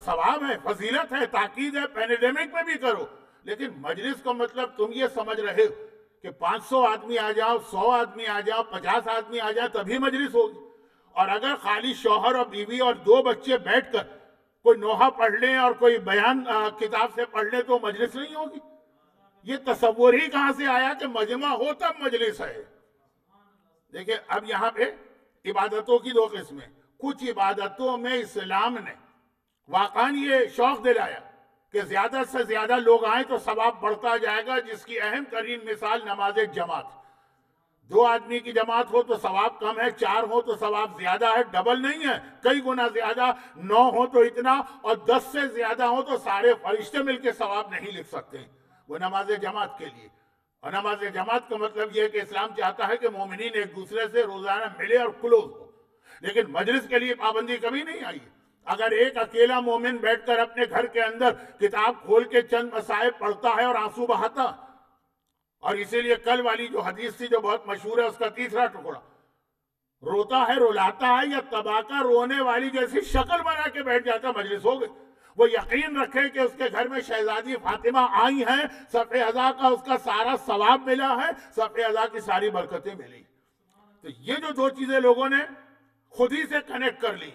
सवाब है, फजीलत है, ताकीद है, पैंडेमिक में भी करो। लेकिन मजलिस का मतलब तुम ये समझ रहे हो कि 500 आदमी आ जाओ, 100 आदमी आ जाओ, 50 आदमी आ जाए तभी मजलिस होगी। और अगर खाली शौहर और बीवी और 2 बच्चे बैठकर कोई नोहा पढ़ लें और कोई बयान किताब से पढ़ ले तो मजलिस नहीं होगी। ये तसव्वुर ही कहां से आया कि मजमा हो तब मजलिस है। देखिए, अब यहां पे इबादतों की 2 किस्में। कुछ इबादतों में इस्लाम ने वाकई ये शौक दिलाया कि ज्यादा से ज्यादा लोग आए तो सवाब बढ़ता जाएगा, जिसकी अहम तरीन मिसाल नमाज जमात। 2 आदमी की जमात हो तो सवाब कम है, 4 हो तो सवाब ज्यादा है, डबल नहीं है, कई गुना ज्यादा। 9 हो तो इतना, और 10 से ज्यादा हो तो सारे फरिश्ते मिलकर सवाब नहीं लिख सकते वो नमाज जमात के लिए। और नमाज जमात का मतलब यह है कि इस्लाम चाहता है कि मोमिनीन एक दूसरे से रोजाना मिले और क्लोज हो। लेकिन मजलिस के लिए पाबंदी कभी नहीं आई। अगर एक अकेला मोमिन बैठकर अपने घर के अंदर किताब खोल के चंद मसाइब पढ़ता है और आंसू बहाता, और इसीलिए कल वाली जो हदीस थी जो बहुत मशहूर है, उसका तीसरा टुकड़ा, रोता है, रुलाता है या तबाका रोने वाली जैसी शक्ल बना के बैठ जाता, मजलिस हो गई। वो यकीन रखे कि उसके घर में शहजादी फातिमा आई हैं, सफ़े अज़ा का उसका सारा सवाब मिला है, सफ़े अज़ा की सारी बरकतें मिली। तो ये जो 2 चीजें लोगों ने खुद ही से कनेक्ट कर ली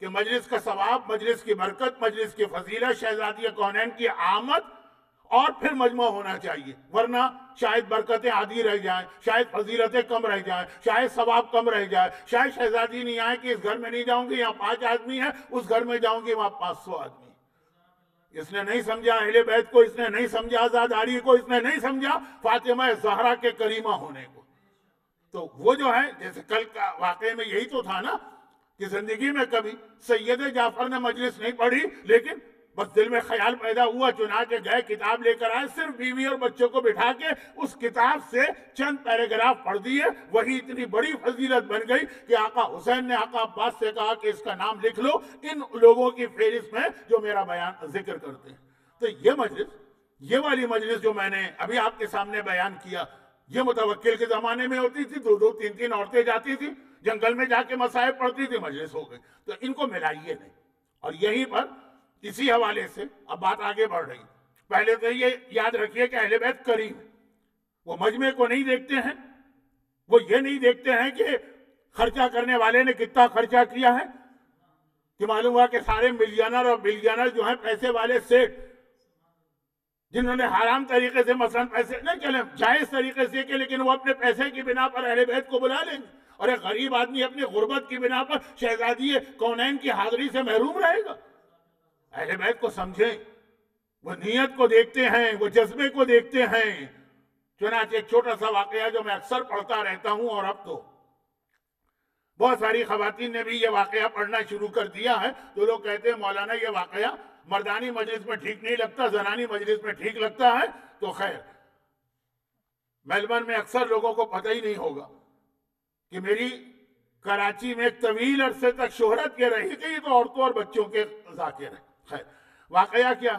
कि मजलिस का सवाब, मजलिस की बरकत, मजलिस की फजीलत, शहजादी कौनैन की आमद, और फिर मजमा होना चाहिए, वरना शायद बरकतें आधी रह जाएं, शायद फजीलतें कम रह जाएं, शायद सवाब कम रह जाए, शायद शहजादी नहीं आए कि इस घर में नहीं जाऊंगी यहाँ 5 आदमी है, उस घर में जाऊंगी वहां 500 आदमी। इसने नहीं समझा अहले बैत को, इसने नहीं समझा आजादारी को, इसने नहीं समझा फातिमा ज़हरा के करीमा होने को। तो वो जो है, जैसे कल का वाकये में यही तो था ना कि जिंदगी में कभी सैयद जाफर ने मजलिस नहीं पढ़ी, लेकिन बस दिल में ख्याल पैदा हुआ, चुनाचे गए, किताब लेकर आए, सिर्फ बीवी और बच्चों को बिठा के उस किताब से चंद पैराग्राफ पढ़ दिए। वही इतनी बड़ी फजीलत बन गई कि आका हुसैन ने आका अब्बास से कहा कि इसका नाम लिख लो इन लोगों की फेरिस्त में जो मेरा बयान जिक्र करते हैं। तो ये मजलिस, ये वाली मजलिस जो मैंने अभी आपके सामने बयान किया, ये मुतवक्किल के जमाने में होती थी। 2-2, 3-3 औरतें जाती थी, जंगल में जाके मसाइब पढ़ती थी, मजलिस हो गई। तो इनको मिलाइए नहीं। और यहीं पर इसी हवाले से अब बात आगे बढ़ रही। पहले तो ये याद रखिए कि अहले बैत करीम, वो मजमे को नहीं देखते हैं, वो ये नहीं देखते हैं कि खर्चा करने वाले ने कितना खर्चा किया है, कि मालूम हुआ कि सारे मिलियनर और बिलियनर जो हैं, पैसे वाले सेठ, जिन्होंने हराम तरीके से मसलन पैसे नहीं चले जायज तरीके से के, लेकिन वो अपने पैसे की बिना पर अहले बैत को बुला लेंगे, और एक गरीब आदमी अपनी गुर्बत की बिना पर शहजादी कौनैन की हाजिरी से महरूम रहेगा। अहले बैत को समझें, वो नीयत को देखते हैं, वो जज्बे को देखते हैं। चुनांचे एक छोटा सा वाकया जो मैं अक्सर पढ़ता रहता हूं, और अब तो बहुत सारी खवातीन ने भी ये वाकया पढ़ना शुरू कर दिया है। तो लोग कहते हैं मौलाना ये वाकया मर्दानी मजलिस में ठीक नहीं लगता, जनानी मजलिस में ठीक लगता है। तो खैर, मेलबर्न में अक्सर लोगों को पता ही नहीं होगा कि मेरी कराची में एक तवील अरसे तक शोहरत ये रही कि ये तो औरतों और बच्चों के जाकिर है। खैर, वाकया क्या,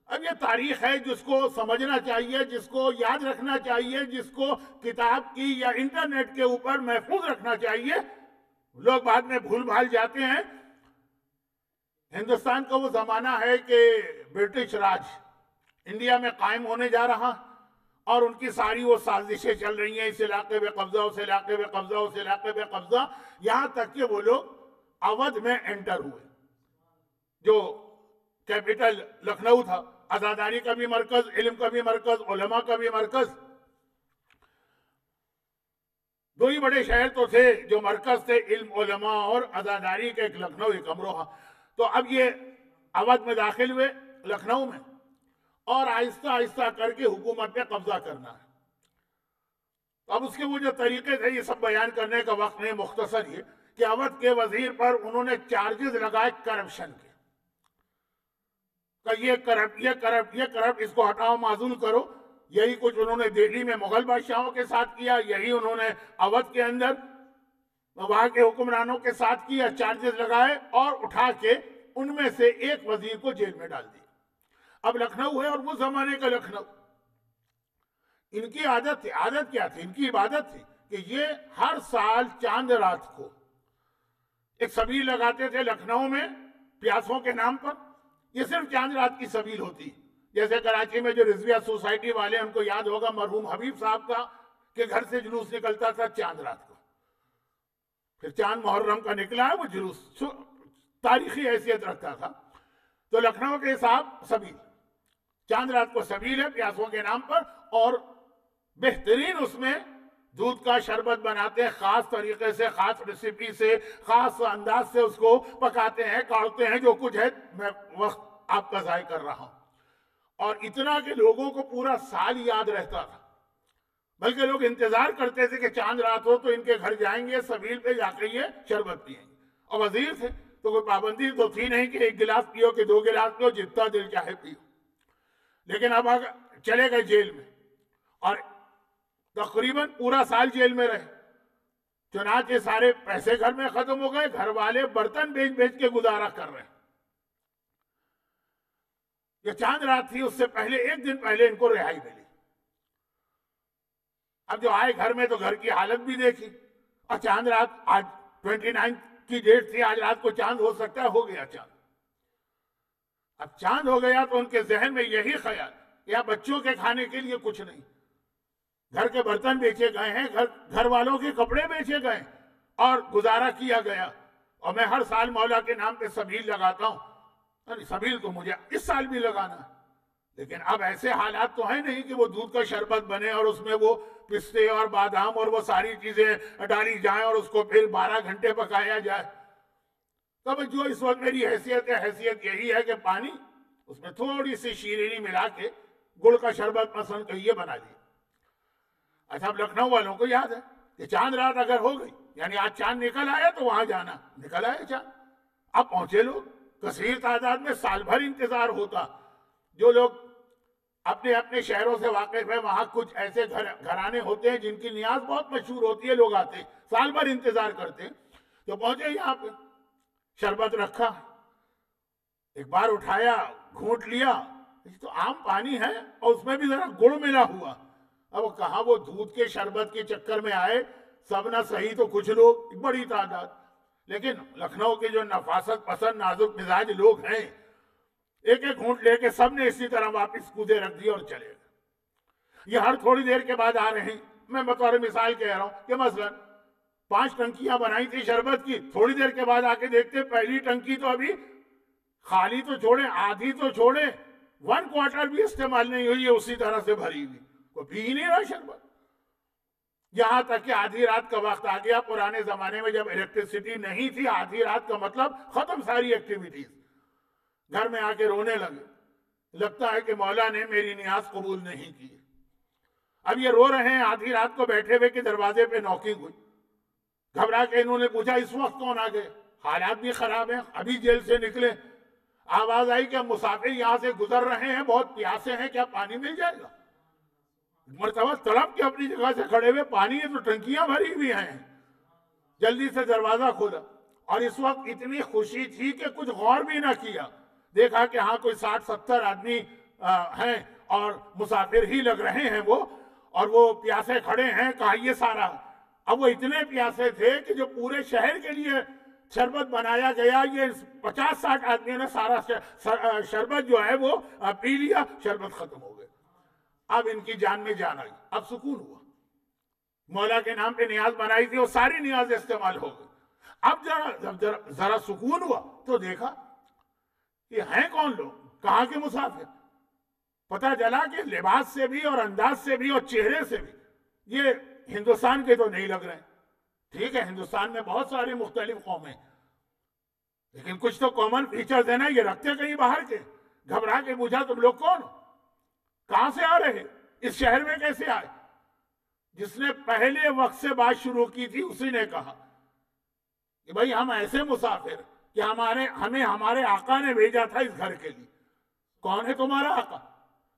अब ये तारीख है जिसको समझना चाहिए, जिसको याद रखना चाहिए, जिसको किताब की या इंटरनेट के ऊपर महफूज रखना चाहिए। लोग बाद में भूल भाल जाते हैं। हिंदुस्तान का वो जमाना है कि ब्रिटिश राज इंडिया में कायम होने जा रहा, और उनकी सारी वो साजिशें चल रही हैं, इस इलाके में कब्जा, उस इलाके में कब्जा, उस इलाके में कब्जा, यहां तक कि वो लोग अवध में एंटर हुए, जो कैपिटल लखनऊ था, आजादारी का भी मरकज, इल्म का भी मरकज, उलमा का भी मरकज। 2 ही बड़े शहर तो थे जो मरकज थे, इल्म, उलमा और आजादारी के, एक लखनऊ एक अमरोहा। तो अब ये अवध में दाखिल हुए, लखनऊ में, और आहिस्ता आहिस्ता करके हुकूमत पे कब्जा करना है। अब उसके वो जो तरीके थे, ये सब बयान करने का वक्त नहीं, मुख्तसर ये कि अवध के वजीर पर उन्होंने चार्जेस लगाए करप्शन के, ये करप्ट, ये करप्ट, ये करप्ट, इसको हटाओ, माजूल करो। यही कुछ उन्होंने दिल्ली में मुगल बादशाहों के साथ किया, यही उन्होंने अवध के अंदर वहां के हुक्मरानों के साथ किया, चार्जेस लगाए और उठा के उनमें से एक वजीर को जेल में डाल दिया। अब लखनऊ है, और वो जमाने का लखनऊ, इनकी आदत थी, आदत क्या थी, इनकी इबादत थी कि ये हर साल चांद रात को एक सबील लगाते थे लखनऊ में, प्यासों के नाम पर। ये सिर्फ चांद रात की सबील होती है। जैसे कराची में जो रिजविया सोसाइटी वाले, उनको याद होगा मरहूम हबीब साहब का, कि घर से जुलूस निकलता था चांद रात को, फिर चांद मुहर्रम का निकला है, वो जुलूस तारीखी हैसियत रखता था। तो लखनऊ के साहब सबील, चांद रात को सबील है प्यासों के नाम पर, और बेहतरीन उसमें दूध का शरबत बनाते हैं, खास तरीके से, खास रेसिपी से, खास अंदाज से उसको पकाते हैं, काटते हैं, जो कुछ है मैं वक्त आपका जाय कर रहा हूं। और इतना कि लोगों को पूरा साल याद रहता था, बल्कि लोग इंतजार करते थे कि चांद रात हो तो इनके घर जाएंगे, सबील पे जाकर ये शरबत पिएंगे। और वजीर थे तो कोई पाबंदी तो थी नहीं कि 1 गिलास पियो कि 2 गिलास पियो, जितना दिल चाहे पियो। लेकिन अब चले गए जेल में और तकरीबन पूरा साल जेल में रहे। चुनाचे सारे पैसे घर में खत्म हो गए, घर वाले बर्तन बेच बेच के गुजारा कर रहे हैं। ये चांद रात थी, उससे पहले 1 दिन पहले इनको रिहाई मिली। अब जो आए घर में तो घर की हालत भी देखी, और चांद रात, आज 29 की डेट थी, आज रात को चांद हो सकता है, हो गया चांद। अब चांद हो गया तो उनके जहन में यही ख्याल, या बच्चों के खाने के लिए कुछ नहीं, घर के बर्तन बेचे गए हैं, घर वालों के कपड़े बेचे गए और गुजारा किया गया। और मैं हर साल मौला के नाम पे सबील लगाता हूं, अरे सबील तो मुझे इस साल भी लगाना है। लेकिन अब ऐसे हालात तो है नहीं कि वो दूध का शरबत बने और उसमें वो पिस्ते और बादाम और वो सारी चीजें डाली जाएं और उसको फिर 12 घंटे पकाया जाए। तब जो इस वक्त मेरी हैसियत है, हैसियत यही है कि पानी, उसमें थोड़ी सी शीरीनी मिला के गुड़ का शरबत पसंद कहिए बना दिए। अच्छा, अब लखनऊ वालों को याद है कि चांद रात अगर हो गई, यानी आज चांद निकल आया तो वहां जाना, निकल आया चांद। अब पहुंचे लोग कसीर तादाद में, साल भर इंतजार होता। जो लोग अपने अपने शहरों से वाकिफ है, वहां कुछ ऐसे घराने होते हैं जिनकी नियाज बहुत मशहूर होती है, लोग आते साल भर इंतजार करते। तो पहुंचे यहाँ पे, शरबत रखा, एक बार उठाया, घूंट लिया, तो आम पानी है और उसमें भी जरा गुड़ मिला हुआ। अब कहा वो दूध के शरबत के चक्कर में आए, सब ना सही तो कुछ लोग, बड़ी तादाद। लेकिन लखनऊ के जो नफासत पसंद नाजुक मिजाज लोग हैं, एक एक घूंट लेके सबने इसी तरह वापस कूदे रख दिए और चले गए। ये हर थोड़ी देर के बाद आ रहे हैं। मैं बतौर मिसाल कह रहा हूं कि मसलन 5 टंकियां बनाई थी शरबत की, थोड़ी देर के बाद आके देखते पहली टंकी तो अभी खाली तो छोड़े, आधी तो छोड़े, 1/4 भी इस्तेमाल नहीं हुई है, उसी तरह से भरी हुई, कोई पी ही नहीं रहा शरबत। यहां तक कि आधी रात का वक्त आ गया। पुराने जमाने में जब इलेक्ट्रिसिटी नहीं थी, आधी रात का मतलब खत्म सारी एक्टिविटीज। घर में आके रोने लगे, लगता है कि मौला ने मेरी नियाज कबूल नहीं की। अब ये रो रहे हैं आधी रात को बैठे हुए कि दरवाजे पे नॉकिंग हुई। घबरा के इन्होंने पूछा इस वक्त कौन आ गए, हालात भी खराब है, अभी जेल से निकले। आवाज आई कि मुसाफिर यहां से गुजर रहे हैं, बहुत प्यासे हैं, क्या पानी मिल जाएगा। मरतबा तड़प के अपनी जगह से खड़े हुए, पानी है तो टंकियां भरी हुई हैं। जल्दी से दरवाजा खोला और इस वक्त इतनी खुशी थी कि कुछ गौर भी ना किया। देखा कि हाँ कोई 60-70 आदमी हैं और मुसाफिर ही लग रहे हैं वो, और वो प्यासे खड़े हैं। कहा ये सारा, अब वो इतने प्यासे थे कि जो पूरे शहर के लिए शरबत बनाया गया, ये 50-60 आदमियों ने सारा शरबत जो है वो पी लिया, शरबत खत्म हो गया। अब इनकी जान में जान आई, अब सुकून हुआ। मौला के नाम पे नियाज बनाई थी, वो सारी नियाज इस्तेमाल हो गई। अब जरा सुकून हुआ तो देखा ये हैं कौन लोग, कहां के मुसाफिर। पता चला कि लिबास से भी और अंदाज से भी और चेहरे से भी ये हिंदुस्तान के तो नहीं लग रहे। ठीक है, हिंदुस्तान में बहुत सारी मुख्तलिफ कौमें, लेकिन कुछ तो कॉमन फीचर्स है ना, ये रखते कहीं बाहर के। घबरा के पूछा तुम लोग कौन, कहां से आ रहे, इस शहर में कैसे आए। जिसने पहले वक्त से बात शुरू की थी उसी ने कहा कि भाई हम ऐसे मुसाफिर कि हमें हमारे आका ने भेजा था इस घर के लिए। कौन है तुम्हारा आका।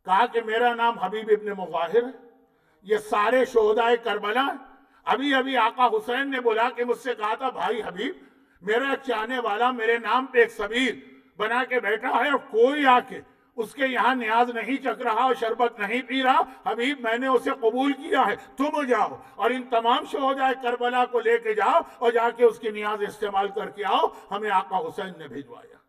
कहा कि मेरा नाम हबीब इब्न मुज़ाहिर है, ये सारे शोहदाए करबला है। अभी अभी आका हुसैन ने बुला के मुझसे कहा था भाई हबीब, मेरा चाहने वाला मेरे नाम पे एक सबील बना के बैठा है और कोई आके उसके यहाँ न्याज नहीं चख रहा और शरबत नहीं पी रहा। हबीब मैंने उसे कबूल किया है, तुम जाओ और इन तमाम शोहदाए करबला को लेके जाओ और जाके उसकी न्याज इस्तेमाल करके आओ, हमें आका हुसैन ने भिजवाया।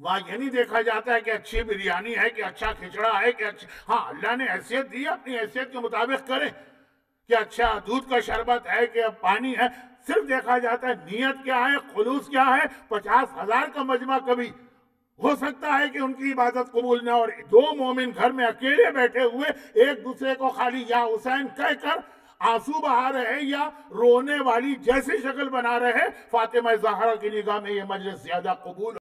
वहां ये नहीं देखा जाता है कि अच्छी बिरयानी है, कि अच्छा खिचड़ा है, कि अच्छा, हाँ अल्लाह ने हैसियत दी, अपनी हैसियत के मुताबिक करें, कि अच्छा दूध का शरबत है कि पानी है। सिर्फ देखा जाता है नीयत क्या है, खुलूस क्या है। 50,000 का मजमा कभी हो सकता है कि उनकी इबादत कबूल ना, और दो मोमिन घर में अकेले बैठे हुए एक दूसरे को खाली या हुसैन कहकर आंसू बहा रहे या रोने वाली जैसी शक्ल बना रहे, फातिमा ज़हरा की निगाह में ये मजलिस ज्यादा कबूल